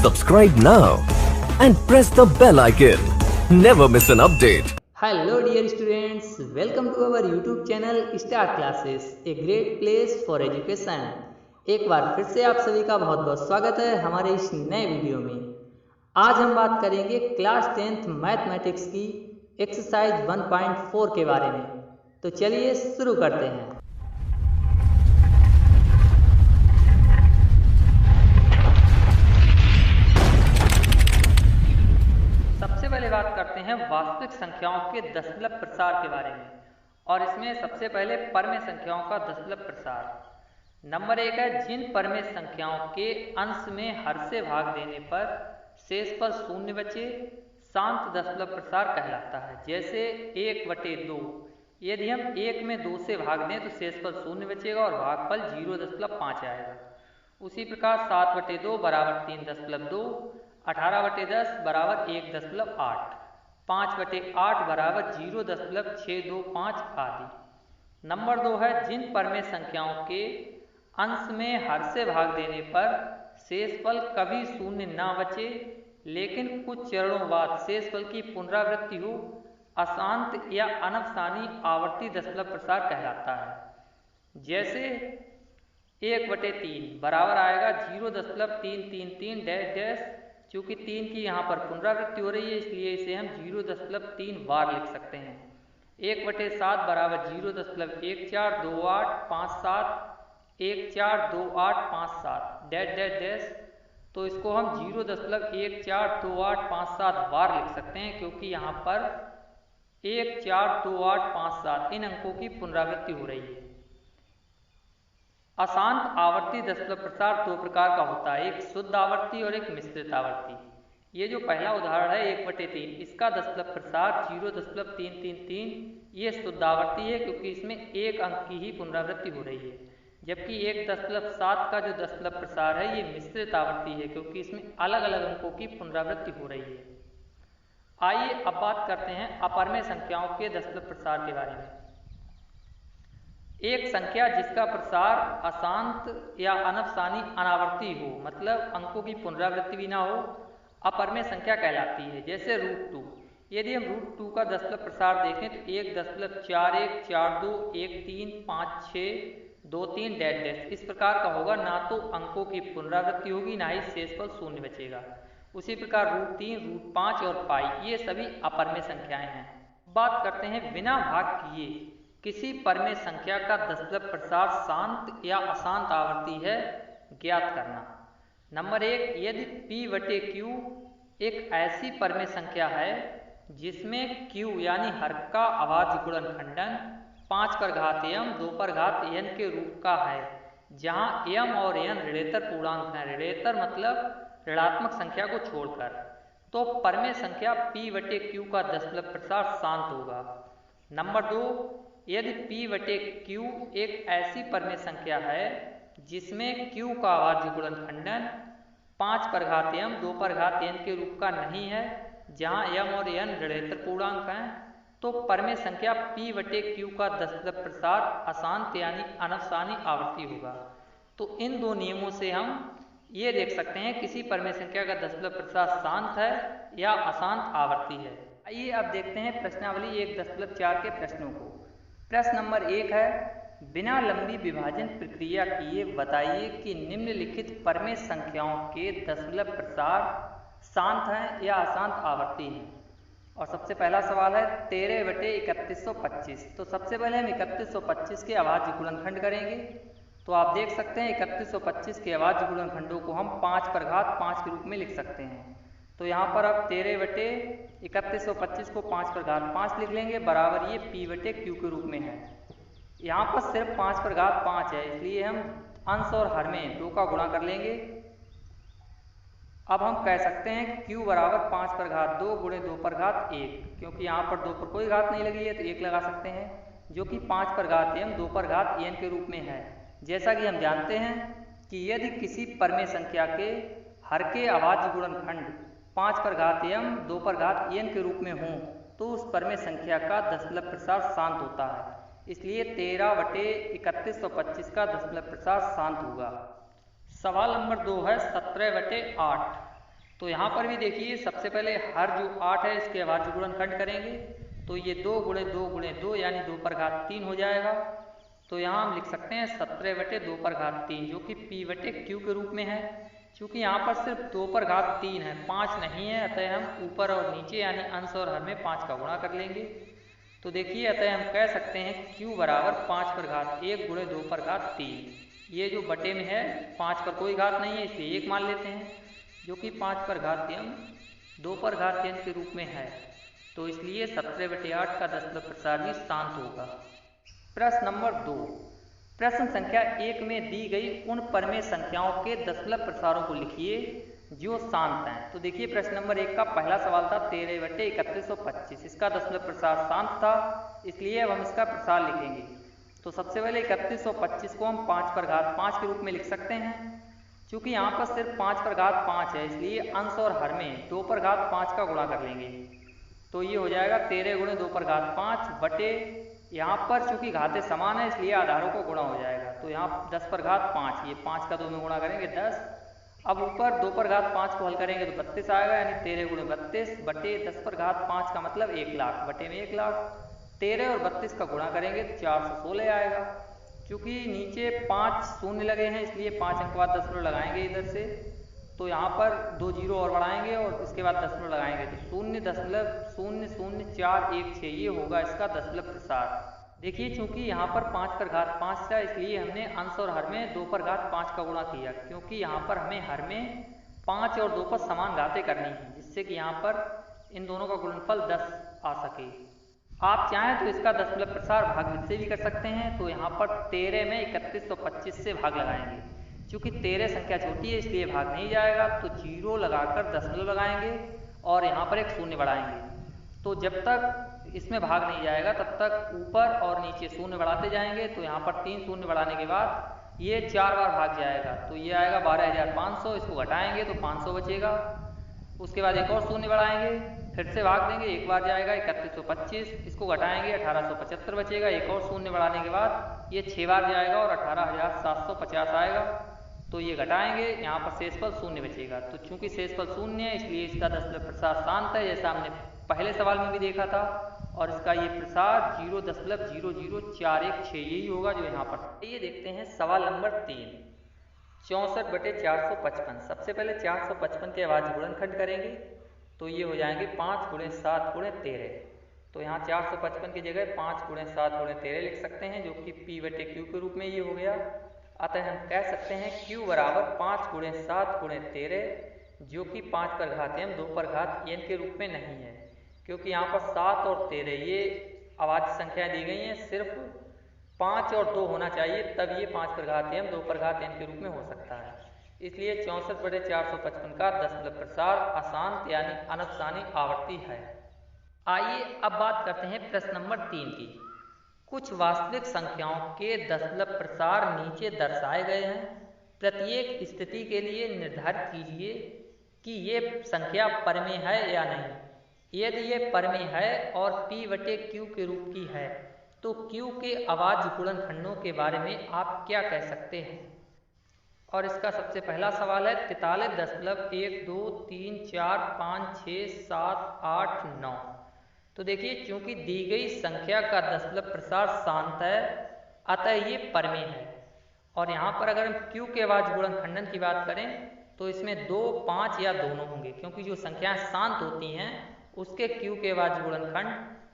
Subscribe now and press the bell icon. Never miss an update. Hello dear students, welcome to our YouTube channel Star Classes, a great place for education. एक बार फिर से आप सभी का बहुत बहुत स्वागत है हमारे इस नए वीडियो में। आज हम बात करेंगे क्लास 10th मैथमेटिक्स की एक्सरसाइज 1.4 के बारे में। तो चलिए शुरू करते हैं। सबसे पहले बात करते हैं वास्तविक संख्याओं के दशमलव प्रसार के बारे में, और इसमें सबसे पहले परमेय संख्याओं का दशमलव प्रसार। नंबर 1 है, जिन परमेय संख्याओं के अंश में हर से भाग देने पर शेष पर शून्य बचे, शांत दशमलव प्रसार कहलाता है। जैसे 1/2, यदि हम 1 में 2 से भाग दें तो शेष पर शून्य बचेगा और भागफल 0.5 आएगा। उसी प्रकार 7/2 बराबर 3.2, 18/10 बराबर 1.8, 5/8 बराबर 0.625 आदि। नंबर 2 है, जिन परमेय संख्याओं के अंश में हर से भाग देने पर शेषफल कभी शून्य ना बचे लेकिन कुछ चरणों बाद शेषफल की पुनरावृत्ति हो, अशांत या अनवसानी आवर्ती दशमलव प्रसार कहलाता है। जैसे 1/3 बराबर आएगा 0.333 डैश डैश। चूंकि 3 की यहाँ पर पुनरावृत्ति हो रही है इसलिए इसे हम 0.3 बार लिख सकते हैं। 1/7 बराबर 0.142857, 142857 डैश डैश डैश। तो इसको हम 0.142857 बार लिख सकते हैं क्योंकि यहाँ पर 142857 इन अंकों की पुनरावृत्ति हो रही है। अशांत आवर्ती दशमलव प्रसार 2 प्रकार का होता है, एक शुद्ध आवर्ती और एक मिश्रित आवर्ती। ये जो पहला उदाहरण है 1/3, इसका दशमलव प्रसार 0.333 ये शुद्ध आवर्ती है क्योंकि इसमें एक अंक की ही पुनरावृत्ति हो रही है। जबकि 1.7 का जो दशमलव प्रसार है ये मिश्रित आवर्ती है क्योंकि इसमें अलग अलग अंकों की पुनरावृत्ति हो रही है। आइए अब बात करते हैं अपरमेय संख्याओं के दशमलव प्रसार के बारे में। एक संख्या जिसका प्रसार अशांत या अनवसानी अनावर्ती हो, मतलब अंकों की पुनरावृत्ति भी ना हो, अपरमेय संख्या कहलाती है। जैसे √2, यदि हम √2 का दशमलव प्रसार देखें तो 1.4142135623 डैश डैश इस प्रकार का होगा। ना तो अंकों की पुनरावृत्ति होगी ना ही शेषफल शून्य बचेगा। उसी प्रकार √3, √5 और पाई ये सभी अपरमेय संख्याएं हैं। बात करते हैं बिना भाग किए किसी परमेय संख्या का दशमलव प्रसार शांत या अशांत आवर्ती है, ज्ञात करना। नंबर 1, यदि P/Q एक ऐसी परमेय संख्या है जिसमें Q यानी हर का अभाज्य गुणनखंडन 5m 2n के रूप का है, जहां m और n ऋणेतर पूर्णांक हैं। ऋणेतर मतलब ऋणात्मक संख्या को छोड़कर। तो परमेय संख्या P/Q का दशमलव प्रसार शांत होगा। नंबर 2, यदि P/Q एक ऐसी परमेय संख्या है जिसमें Q का अभाज्य गुणनखंडन 5m 2n के रूप का नहीं है, जहां m और n ऋणेतर पूर्णांक हैं, तो परमेय संख्या P/Q का दशमलव प्रसार अशांत यानी अनवसानी आवर्ती होगा। तो इन दो नियमों से हम ये देख सकते हैं किसी परमेय संख्या का दशमलव प्रसार शांत है या अशांत आवर्ती है। आइए अब देखते हैं प्रश्नावली 1.4 के प्रश्नों को। प्रश्न नंबर 1 है, बिना लंबी विभाजन प्रक्रिया किए बताइए कि निम्नलिखित परमेय संख्याओं के दशमलव प्रसार शांत हैं या अशांत आवर्ती हैं। और सबसे पहला सवाल है 13/3125। तो सबसे पहले हम 3125 के अभाज्य गुणनखंड करेंगे। तो आप देख सकते हैं 3125 के अभाज्य गुणनखंडों को हम 5/5 के रूप में लिख सकते हैं। तो यहाँ पर अब 13/3125 को 5/5 लिख लेंगे, बराबर ये P/Q के रूप में है। यहाँ पर सिर्फ 5/5 है इसलिए हम अंश और हर में 2 का गुणा कर लेंगे। अब हम कह सकते हैं Q बराबर 5/2 गुणे 2/1, क्योंकि यहाँ पर 2 पर कोई घात नहीं लगी है तो 1 लगा सकते हैं, जो कि 5/m 2/n के रूप में है। जैसा कि हम जानते हैं कि यदि किसी परमेय संख्या के हर के अभाज्य गुणनखंड 5/m 2/n के रूप में हों तो उस परमेय संख्या का दशमलव प्रसार शांत होता है। इसलिए 13/3125 का दशमलव प्रसार शांत होगा। सवाल नंबर 2 है 17/8। तो यहाँ पर भी देखिए सबसे पहले हर जो 8 है इसके अभाज्य गुणनखंड करेंगे, तो ये 2 गुणे 2 गुणे 2 यानी 2 पर घात 3 हो जाएगा। तो यहाँ हम लिख सकते हैं 17 बटे 2 पर घात 3 जो कि P बटे Q के रूप में है। क्योंकि यहाँ पर सिर्फ 2 पर घात 3 है, 5 नहीं है, अतः हम ऊपर और नीचे यानी अंश और हर में 5 का गुणा कर लेंगे। तो देखिए अतः हम कह सकते हैं Q बराबर 5 पर घात 1 गुणे 2 पर घात 3। ये जो बटे में है 5 पर कोई घात नहीं है इसलिए 1 मान लेते हैं, जो कि 5 पर घात m 2 पर घात n के रूप में है। तो इसलिए 17 बटे 8 का दशमलव प्रसार भी शांत होगा। प्रश्न नंबर 2, प्रश्न संख्या 1 में दी गई उन परमेय संख्याओं के दशमलव प्रसारों को लिखिए जो शांत हैं। तो देखिए प्रश्न नंबर 1 का पहला सवाल था 13 बटे 3125, इसका दशमलव प्रसार शांत था, इसलिए अब हम इसका प्रसार लिखेंगे। तो सबसे पहले 3125 को हम 5 पर घात 5 के रूप में लिख सकते हैं। चूंकि यहाँ पर सिर्फ 5 पर घात 5 है इसलिए अंश और हर में 2 पर घात 5 का गुणा कर लेंगे। तो ये हो जाएगा 13 गुणे 2 पर घात 5 बटे, यहाँ पर चूंकि घातें समान है इसलिए आधारों को गुणा हो जाएगा। तो यहाँ 10 पर घात 5, ये 5 का 2 में गुणा करेंगे 10। अब ऊपर 2 पर घात 5 को हल करेंगे तो 32 आएगा, यानी 13 गुणे 32 बटे 10 पर घात 5 का मतलब 1 लाख बटे में 1 लाख। 13 और 32 का गुणा करेंगे तो 416 आएगा। क्योंकि नीचे 5 शून्य लगे हैं इसलिए 5 अंक बाद दशमलव लगाएंगे इधर से, तो यहाँ पर 2 जीरो और बढ़ाएंगे और इसके बाद दशमलव लगाएंगे तो 0.00416 ये होगा इसका दशमलव प्रसार। देखिए चूंकि यहाँ पर 5 पर घात 5 था इसलिए हमने अंश और हर में 2 पर घात 5 का गुणा किया, क्योंकि यहाँ पर हमें हर में 5 और 2 पर समान घातें करनी हैं जिससे कि यहाँ पर इन दोनों का गुणनफल 10 आ सके। आप चाहें तो इसका दशमलव प्रसार भाग से भी कर सकते हैं। तो यहाँ पर 13 में 3125 से भाग लगाएंगे, चूँकि 13 संख्या छोटी है इसलिए भाग नहीं जाएगा, तो 0 लगाकर दशमलव लगाएंगे और यहाँ पर एक शून्य बढ़ाएंगे। तो जब तक इसमें भाग नहीं जाएगा तब तक ऊपर और नीचे शून्य बढ़ाते जाएंगे। तो यहाँ पर 3 शून्य बढ़ाने के बाद ये 4 बार भाग जाएगा, तो ये आएगा 12,500, इसको घटाएंगे तो 500 बचेगा। उसके बाद एक और शून्य बढ़ाएंगे, फिर से भाग देंगे, एक बार जाएगा 3125, इसको घटाएंगे 1875 बचेगा। एक और शून्य बढ़ाने के बाद ये 6 बार जाएगा और 18,750 आएगा। तो ये घटाएंगे, यहाँ पर शेषफल शून्य बचेगा। तो चूंकि शेषफल शून्य है इसलिए इसका दशमलव प्रसार शांत है, जैसा हमने पहले सवाल में भी देखा था, और इसका ये प्रसार 0.00416 यही होगा जो यहाँ पर। ये देखते हैं सवाल नंबर 3, 64 बटे 455। सबसे पहले 455 के अभाज्य गुणनखंड करेंगे, तो ये हो जाएंगे 5 गुणे 7 गुणे 13। तो यहाँ 455 की जगह 5 गुणे 7 गुणे 13 लिख सकते हैं, जो कि P बटे Q के रूप में ये हो गया। अतः हम कह सकते हैं Q बराबर 5 गुणे 7 गुणे 13, जो कि 5 पर घात m 2 पर घात n के रूप में नहीं है, क्योंकि यहाँ पर 7 और 13 ये अभाज्य संख्याएं दी गई हैं, सिर्फ 5 और 2 होना चाहिए तब ये 5 पर घात m 2 पर घात n के रूप में हो सकता है। इसलिए 64 बटे 455 का दशमलव प्रसार अशांत यानी अनफसानी आवर्ती है। आइए अब बात करते हैं प्रश्न नंबर 3 की। कुछ वास्तविक संख्याओं के दशमलव प्रसार नीचे दर्शाए गए हैं। प्रत्येक स्थिति के लिए निर्धारित कीजिए कि ये संख्या परमेय है या नहीं। यदि ये परमेय है और P बटे Q के रूप की है तो Q के अभाज्य गुणनखंडों के बारे में आप क्या कह सकते हैं। और इसका सबसे पहला सवाल है 43.1 2 3 4 5 6 7 8 9। तो देखिए चूंकि दी गई संख्या का दशमलव प्रसार शांत है अतः ये परमेय है। और यहाँ पर अगर हम Q के अभाज्य गुणनखंडन की बात करें तो इसमें 2, 5 या दोनों होंगे, क्योंकि जो संख्याएं शांत होती हैं उसके Q के अभाज्य गुणनखंड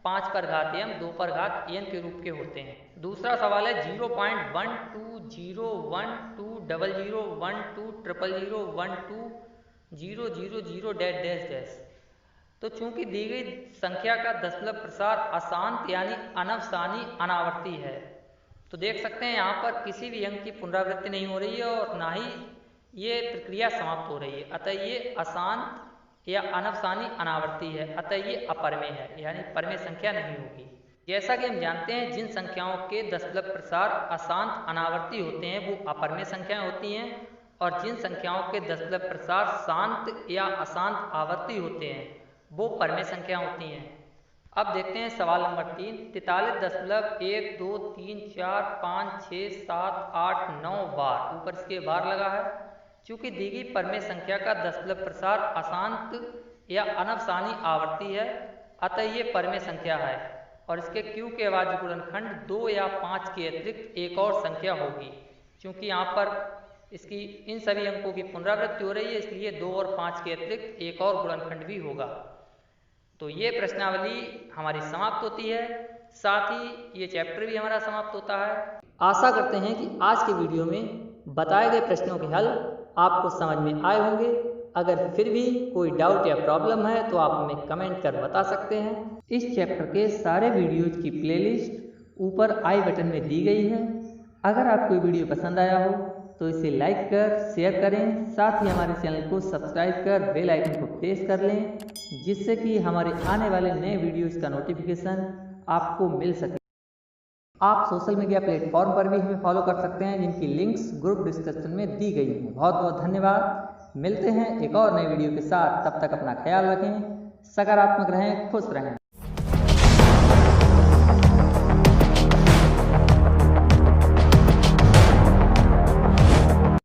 5 पर घात m 2 पर घात n के रूप के होते हैं। दूसरा सवाल है 0.12012000000000000 तो चूंकि दी गई संख्या का दशमलव प्रसार अशांत यानी अनवसानी अनावर्ती है, तो देख सकते हैं यहाँ पर किसी भी अंक की पुनरावृत्ति नहीं हो रही है और ना ही ये प्रक्रिया समाप्त हो रही है, अतः ये अशांत या अनवसानी अनावर्ती है, अतः ये अपरमेय है यानी परमेय संख्या नहीं होगी। जैसा कि हम जानते हैं जिन संख्याओं के दशमलव प्रसार अशांत अनावर्ती होते हैं वो अपरमेय संख्याएं होती हैं, और जिन संख्याओं के दशमलव प्रसार शांत या अशांत आवर्ती होते हैं वो परमेय संख्या होती हैं। अब देखते हैं सवाल नंबर 3, 43.1 2 3 4 5 6 7 8 9 बार, ऊपर इसके बार लगा है, चूंकि दी गई परमेय संख्या का दशमलव प्रसार अशांत या अनवसानी आवर्ती है, अतः ये परमेय संख्या है और इसके q के अभाज्य गुणनखंड 2 या 5 के अतिरिक्त एक और संख्या होगी। क्योंकि यहाँ पर इसकी इन सभी अंकों की पुनरावृत्ति हो रही है, इसलिए 2 और 5 के अतिरिक्त एक और गुणनखंड भी होगा। तो ये प्रश्नावली हमारी समाप्त होती है, साथ ही ये चैप्टर भी हमारा समाप्त होता है। आशा करते हैं कि आज के वीडियो में बताए गए प्रश्नों के हल आपको समझ में आए होंगे। अगर फिर भी कोई डाउट या प्रॉब्लम है तो आप हमें कमेंट कर बता सकते हैं। इस चैप्टर के सारे वीडियोज की प्लेलिस्ट ऊपर आई बटन में दी गई है। अगर आपको वीडियो पसंद आया हो तो इसे लाइक कर शेयर करें, साथ ही हमारे चैनल को सब्सक्राइब कर बेल आइकन को प्रेस कर लें, जिससे कि हमारे आने वाले नए वीडियोज़ का नोटिफिकेशन आपको मिल सके। आप सोशल मीडिया प्लेटफॉर्म पर भी हमें फॉलो कर सकते हैं, जिनकी लिंक्स ग्रुप डिस्कशन में दी गई हैं। बहुत बहुत धन्यवाद। मिलते हैं एक और नए वीडियो के साथ, तब तक अपना ख्याल रखें, सकारात्मक रहें, खुश रहें।